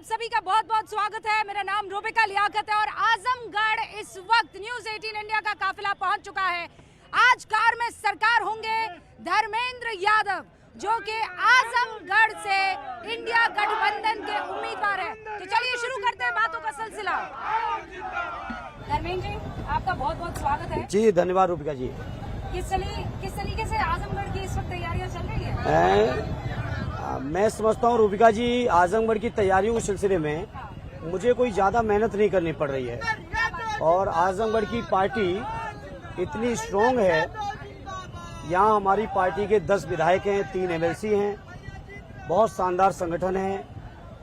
सभी का बहुत बहुत स्वागत है। मेरा नाम रूबिका लियाकत है और आजमगढ़ इस वक्त न्यूज 18 इंडिया का काफिला पहुंच चुका है। आज कार में सरकार होंगे धर्मेंद्र यादव, जो कि आजमगढ़ से इंडिया गठबंधन के उम्मीदवार है। तो चलिए शुरू करते हैं बातों का सिलसिला। धर्मेंद्र जी, आपका बहुत बहुत स्वागत है। जी धन्यवाद रूबिका जी। किस तरीके से आजमगढ़ की इस वक्त तैयारियां चल रही है? मैं समझता हूँ रूबिका जी, आजमगढ़ की तैयारियों के सिलसिले में मुझे कोई ज्यादा मेहनत नहीं करनी पड़ रही है और आजमगढ़ की पार्टी इतनी स्ट्रांग है। यहाँ हमारी पार्टी के 10 विधायक हैं, 3 एमएलसी हैं, बहुत शानदार संगठन है।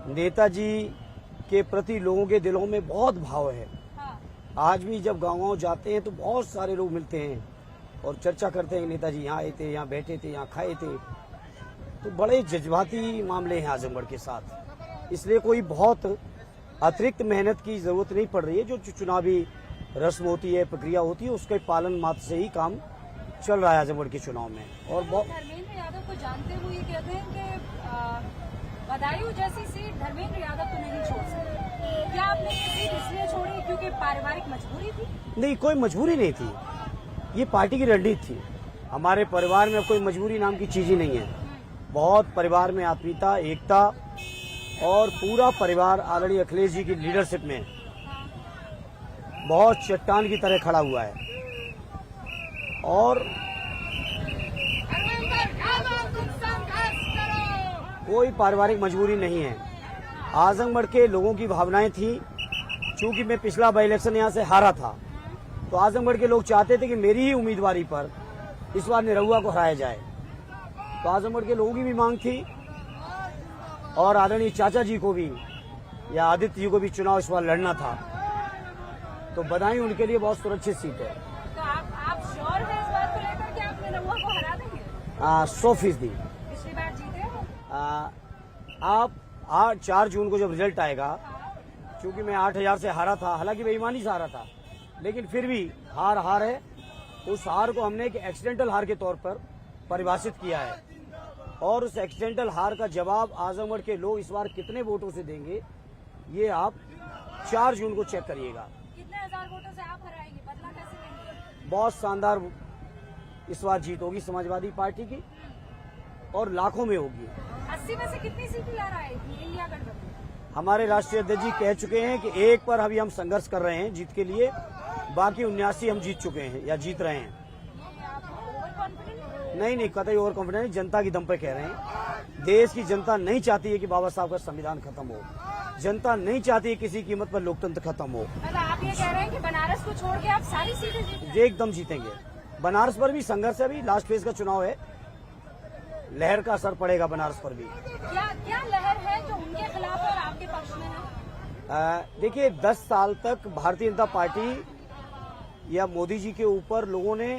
नेताजी के प्रति लोगों के दिलों में बहुत भाव है। आज भी जब गाँव जाते हैं तो बहुत सारे लोग मिलते हैं और चर्चा करते हैं, नेताजी यहाँ आए थे, यहाँ बैठे थे, यहाँ खाए थे। तो बड़े जज्बाती मामले हैं आजमगढ़ के साथ, इसलिए कोई बहुत अतिरिक्त मेहनत की जरूरत नहीं पड़ रही है। जो चुनावी रस्म होती है, प्रक्रिया होती है, उसके पालन मात्र से ही काम चल रहा है आजमगढ़ के चुनाव में। और धर्मेंद्र यादव को जानते हुए ये कहते हैं कि बदायूं जैसी सीट धर्मेंद्र यादव को नहीं छोड़ सकते। क्या आपने ये सीट इसलिए छोड़ी क्योंकि पारिवारिक मजबूरी थी? नहीं, कोई मजबूरी नहीं थी, ये पार्टी की रणनीति थी। हमारे परिवार में कोई मजबूरी नाम की चीज ही नहीं है। बहुत परिवार में आत्मीयता, एकता और पूरा परिवार आदरणीय अखिलेश जी की लीडरशिप में बहुत चट्टान की तरह खड़ा हुआ है। और कोई पारिवारिक मजबूरी नहीं है। आजमगढ़ के लोगों की भावनाएं थी। चूंकि मैं पिछला बाई इलेक्शन यहाँ से हारा था, तो आजमगढ़ के लोग चाहते थे कि मेरी ही उम्मीदवारी पर इस बार निरहुआ को हराया जाए। तो आजमगढ़ के लोगों की भी मांग थी और आदरणीय चाचा जी को भी या आदित्य जी को भी चुनाव इस बार लड़ना था। तो बदायूं उनके लिए बहुत सुरक्षित सीट है। तो आप श्योर हैं इस बात को लेकर कि आप निरहुआ को हरा देंगे? 100%। पिछली बार जीते हो? आप 4 जून को जब रिजल्ट आएगा, क्योंकि मैं 8000 से हारा था, हालांकि बेईमानी से हारा था, लेकिन फिर भी हार है। उस हार को हमने एक एक्सीडेंटल हार के तौर पर परिभाषित किया है और उस एक्सीडेंटल हार का जवाब आजमगढ़ के लोग इस बार कितने वोटों से देंगे, ये आप 4 जून को चेक करिएगा। कितने हजार वोटों से आप हराएंगे? बदला कैसे लेंगे? बहुत शानदार इस बार जीत होगी समाजवादी पार्टी की और लाखों में होगी। 80 में से कितनी सीटें ला रहा है इंडिया गठबंधन? हमारे राष्ट्रीय अध्यक्ष जी कह चुके हैं कि एक पर अभी हम संघर्ष कर रहे हैं जीत के लिए, बाकी 79 हम जीत चुके हैं या जीत रहे हैं। नहीं, कतई ओवर कॉन्फिडेंस, जनता की दम पे कह रहे हैं। देश की जनता नहीं चाहती है कि बाबा साहब का संविधान खत्म हो। जनता नहीं चाहती है किसी कीमत पर लोकतंत्र खत्म हो। मतलब आप ये कह रहे हैं कि बनारस को छोड़ के आप सारी सीटें जीतेंगे? एकदम जीतेंगे। बनारस पर भी संघर्ष है, अभी लास्ट फेज का चुनाव है, लहर का असर पड़ेगा बनारस पर भी। क्या लहर है जो उनके खिलाफ और आपके पक्ष में है? देखिए, 10 साल तक भारतीय जनता पार्टी या मोदी जी के ऊपर लोगों ने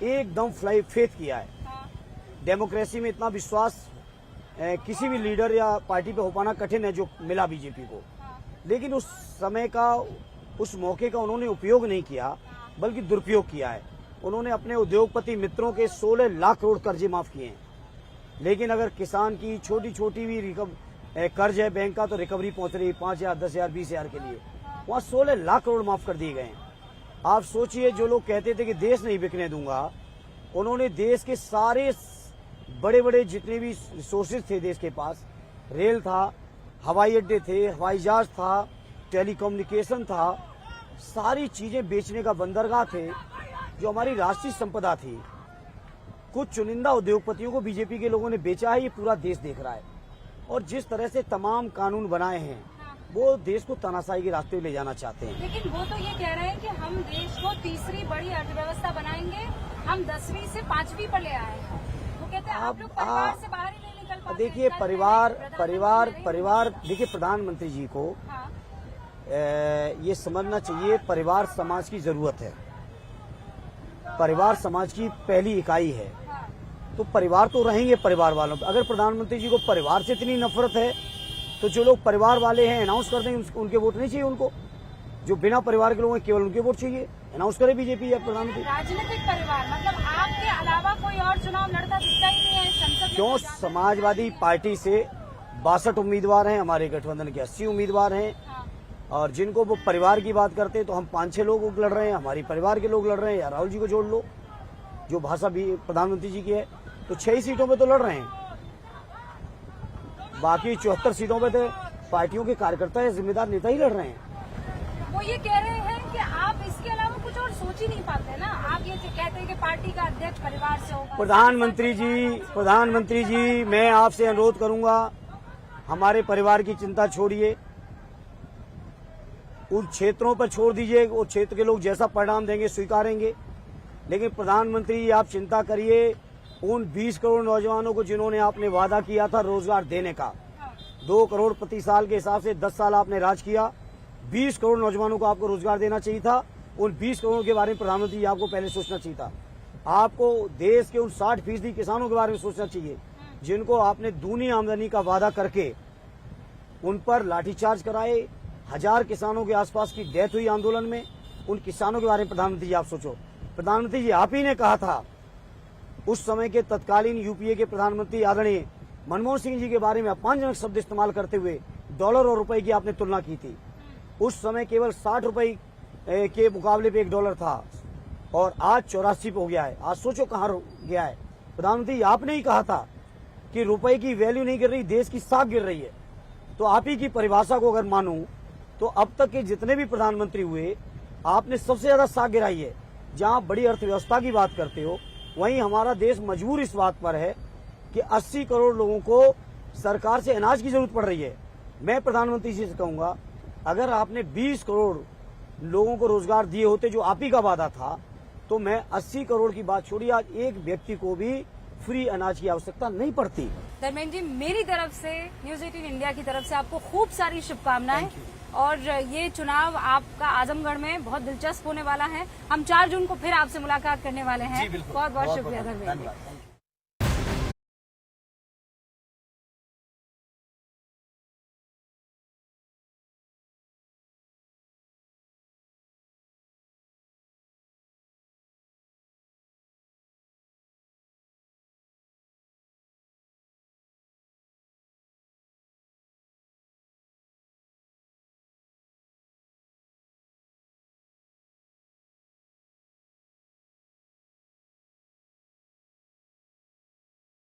एकदम फेथ किया है। डेमोक्रेसी में इतना विश्वास किसी भी लीडर या पार्टी पे हो पाना कठिन है जो मिला बीजेपी को। लेकिन उस समय का, उस मौके का उन्होंने उपयोग नहीं किया, बल्कि दुरुपयोग किया है। उन्होंने अपने उद्योगपति मित्रों के 16 लाख करोड़ कर्जे माफ किए हैं। लेकिन अगर किसान की छोटी छोटी भी कर्ज है बैंक का, तो रिकवरी पहुंच रही 5,000, 10,000, 20,000 के लिए, वहाँ 16 लाख करोड़ माफ कर दिए गए हैं। आप सोचिए, जो लोग कहते थे कि देश नहीं बिकने दूंगा, उन्होंने देश के सारे बड़े बड़े जितने भी रिसोर्सेज थे देश के पास, रेल था, हवाई अड्डे थे, हवाई जहाज था, टेलीकम्युनिकेशन था, सारी चीजें बेचने का बंदरगाह थे जो हमारी राष्ट्रीय संपदा थी। कुछ चुनिंदा उद्योगपतियों को बीजेपी के लोगों ने बेचा है, ये पूरा देश देख रहा है। और जिस तरह से तमाम कानून बनाए हैं, वो देश को तानाशाही के रास्ते ले जाना चाहते हैं। लेकिन वो तो ये कह रहे हैं कि हम देश को तीसरी बड़ी अर्थव्यवस्था बनाएंगे, हम 10वीं से 5वीं पर ले आएंगे। वो कहते हैं आप लोग परिवार से बाहर ही नहीं निकल पाते। देखिए, परिवार देखिए, प्रधानमंत्री जी को ये समझना चाहिए, परिवार समाज की जरूरत है। परिवार समाज की पहली इकाई है। तो परिवार तो रहेंगे परिवार वालों पे। अगर प्रधानमंत्री जी को परिवार से इतनी नफरत है, तो जो लोग परिवार वाले हैं अनाउंस कर दें, उनके वोट नहीं चाहिए उनको। जो बिना परिवार के लोग हैं, केवल उनके वोट चाहिए। अनाउंस करे बीजेपी या प्रधानमंत्री। राजनीतिक परिवार मतलब आपके अलावा कोई और चुनाव लड़ता दिखता ही नहीं है संसद में? क्यों? समाजवादी पार्टी से 62 उम्मीदवार हैं, हमारे गठबंधन के 80 उम्मीदवार हैं। और जिनको वो परिवार की बात करते हैं तो हम 5-6 लोग लड़ रहे हैं, हमारी परिवार के लोग लड़ रहे हैं, या राहुल जी को जोड़ लो जो भाषा भी प्रधानमंत्री जी की है, तो 6 सीटों पे तो लड़ रहे हैं। बाकी 74 सीटों पे तो पार्टियों के कार्यकर्ता या जिम्मेदार नेता ही लड़ रहे हैं। वो ये कह रहे हैं कि आप इसके अलावा कुछ और सोच ही नहीं पाते ना, आप ये कहते हैं कि पार्टी का अध्यक्ष परिवार से होगा। प्रधानमंत्री जी मैं आपसे अनुरोध करूंगा, हमारे परिवार की चिंता छोड़िए, उन क्षेत्रों पर छोड़ दीजिए, वो क्षेत्र के लोग जैसा परिणाम देंगे स्वीकारेंगे। लेकिन प्रधानमंत्री जी आप चिंता करिए उन 20 करोड़ नौजवानों को जिन्होंने आपने वादा किया था रोजगार देने का। 2 करोड़ प्रति साल के हिसाब से 10 साल आपने राज किया, 20 करोड़ नौजवानों को आपको रोजगार देना चाहिए था। उन 20 करोड़ के बारे में प्रधानमंत्री जी आपको पहले सोचना चाहिए था। आपको देश के उन 60% किसानों के बारे में सोचना चाहिए जिनको आपने दूनी आमदनी का वादा करके उन पर लाठीचार्ज कराए, 1000 किसानों के आसपास की डेथ हुई आंदोलन में। उन किसानों के बारे में प्रधानमंत्री जी आप सोचो। प्रधानमंत्री जी आप ही ने कहा था, उस समय के तत्कालीन यूपीए के प्रधानमंत्री आदरणीय मनमोहन सिंह जी के बारे में अपमानजनक शब्द इस्तेमाल करते हुए डॉलर और रुपए की आपने तुलना की थी। उस समय केवल 60 रुपए के मुकाबले पे $1 था और आज 84 पे हो गया है। आज सोचो कहाँ गया है। प्रधानमंत्री आपने ही कहा था कि रुपए की वैल्यू नहीं गिर रही, देश की साख गिर रही है। तो आप ही की परिभाषा को अगर मानूं तो अब तक के जितने भी प्रधानमंत्री हुए आपने सबसे ज्यादा साख गिराई है। जहां बड़ी अर्थव्यवस्था की बात करते हो वहीं हमारा देश मजबूर इस बात पर है कि 80 करोड़ लोगों को सरकार से अनाज की जरूरत पड़ रही है। मैं प्रधानमंत्री जी से कहूंगा, अगर आपने 20 करोड़ लोगों को रोजगार दिए होते जो आप ही का वादा था, तो मैं 80 करोड़ की बात छोड़िए, आज एक व्यक्ति को भी फ्री अनाज की आवश्यकता नहीं पड़ती। धर्मेंद्र जी मेरी तरफ से, न्यूज 18 इंडिया की तरफ से आपको खूब सारी शुभकामनाएं। और ये चुनाव आपका आजमगढ़ में बहुत दिलचस्प होने वाला है। हम 4 जून को फिर आपसे मुलाकात करने वाले हैं। बहुत बहुत शुक्रिया धर्मेंद्र।